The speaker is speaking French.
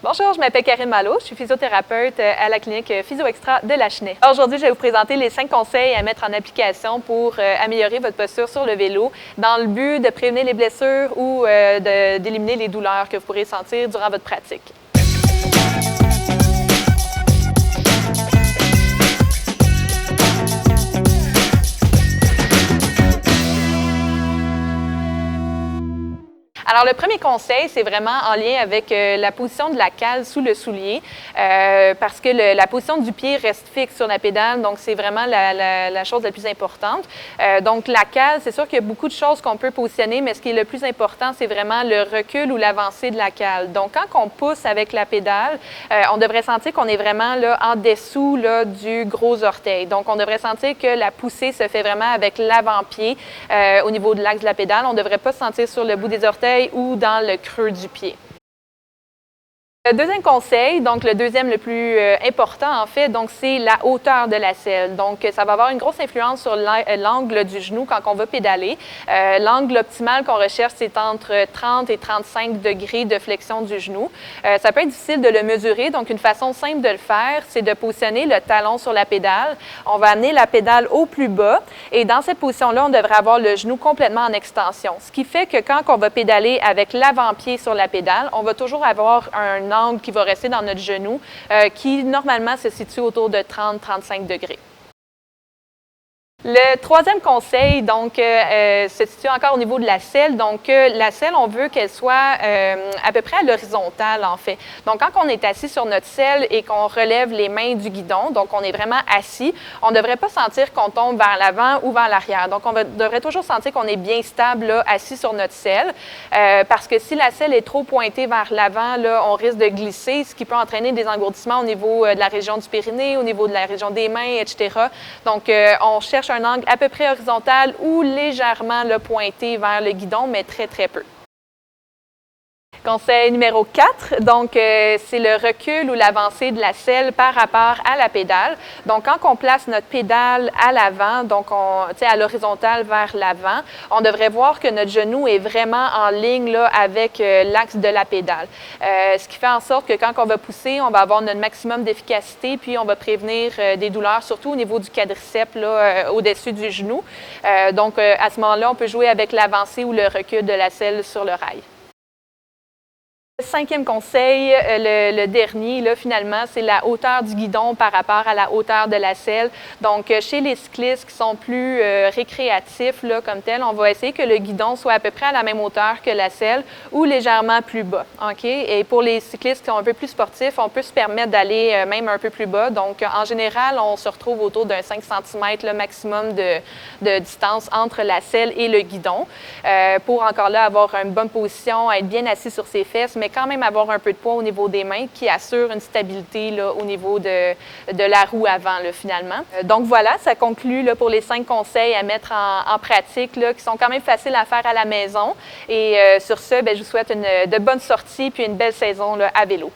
Bonjour, je m'appelle Karine Malo, je suis physiothérapeute à la clinique Physio Extra de Lachenay. Aujourd'hui, je vais vous présenter les 5 conseils à mettre en application pour améliorer votre posture sur le vélo dans le but de prévenir les blessures ou d'éliminer les douleurs que vous pourrez sentir durant votre pratique. Alors, le premier conseil, c'est vraiment en lien avec la position de la cale sous le soulier parce que la position du pied reste fixe sur la pédale, donc c'est vraiment la chose la plus importante. Donc, la cale, c'est sûr qu'il y a beaucoup de choses qu'on peut positionner, mais ce qui est le plus important, c'est vraiment le recul ou l'avancée de la cale. Donc, quand on pousse avec la pédale, on devrait sentir qu'on est vraiment là, en dessous là, du gros orteil. Donc, on devrait sentir que la poussée se fait vraiment avec l'avant-pied au niveau de l'axe de la pédale. On ne devrait pas se sentir sur le bout des orteils ou dans le creux du pied. Le deuxième conseil, donc le deuxième le plus important en fait, donc c'est la hauteur de la selle. Donc ça va avoir une grosse influence sur l'angle du genou quand on va pédaler. L'angle optimal qu'on recherche, c'est entre 30 et 35 degrés de flexion du genou. Ça peut être difficile de le mesurer, donc une façon simple de le faire, c'est de positionner le talon sur la pédale. On va amener la pédale au plus bas et dans cette position-là, on devrait avoir le genou complètement en extension. Ce qui fait que quand on va pédaler avec l'avant-pied sur la pédale, on va toujours avoir un angle qui va rester dans notre genou, qui normalement se situe autour de 30-35 degrés. Le troisième conseil, donc, se situe encore au niveau de la selle. Donc, la selle, on veut qu'elle soit à peu près à l'horizontale, en fait. Donc, quand on est assis sur notre selle et qu'on relève les mains du guidon, donc on est vraiment assis, on ne devrait pas sentir qu'on tombe vers l'avant ou vers l'arrière. Donc, on devrait toujours sentir qu'on est bien stable, là, assis sur notre selle, parce que si la selle est trop pointée vers l'avant, là, on risque de glisser, ce qui peut entraîner des engourdissements au niveau de la région du périnée, au niveau de la région des mains, etc. Donc, on cherche un angle à peu près horizontal ou légèrement là, pointé vers le guidon, mais très, très peu. Conseil numéro 4, donc c'est le recul ou l'avancée de la selle par rapport à la pédale. Donc, quand on place notre pédale à l'avant, donc à l'horizontale vers l'avant, on devrait voir que notre genou est vraiment en ligne là, avec l'axe de la pédale. Ce qui fait en sorte que quand on va pousser, on va avoir notre maximum d'efficacité, puis on va prévenir des douleurs, surtout au niveau du quadriceps, là, au-dessus du genou. Donc, à ce moment-là, on peut jouer avec l'avancée ou le recul de la selle sur le rail. Le cinquième conseil, le dernier, là, finalement, c'est la hauteur du guidon par rapport à la hauteur de la selle. Donc, chez les cyclistes qui sont plus récréatifs, là, comme tel, on va essayer que le guidon soit à peu près à la même hauteur que la selle ou légèrement plus bas. OK? Et pour les cyclistes qui sont un peu plus sportifs, on peut se permettre d'aller même un peu plus bas. Donc, en général, on se retrouve autour d'un 5 cm le maximum de distance entre la selle et le guidon pour encore là avoir une bonne position, être bien assis sur ses fesses, mais quand même avoir un peu de poids au niveau des mains qui assure une stabilité là, au niveau de la roue avant, là, finalement. Donc voilà, ça conclut là, pour les 5 conseils à mettre en pratique là, qui sont quand même faciles à faire à la maison. Et sur ce, je vous souhaite de bonnes sorties puis une belle saison là, à vélo.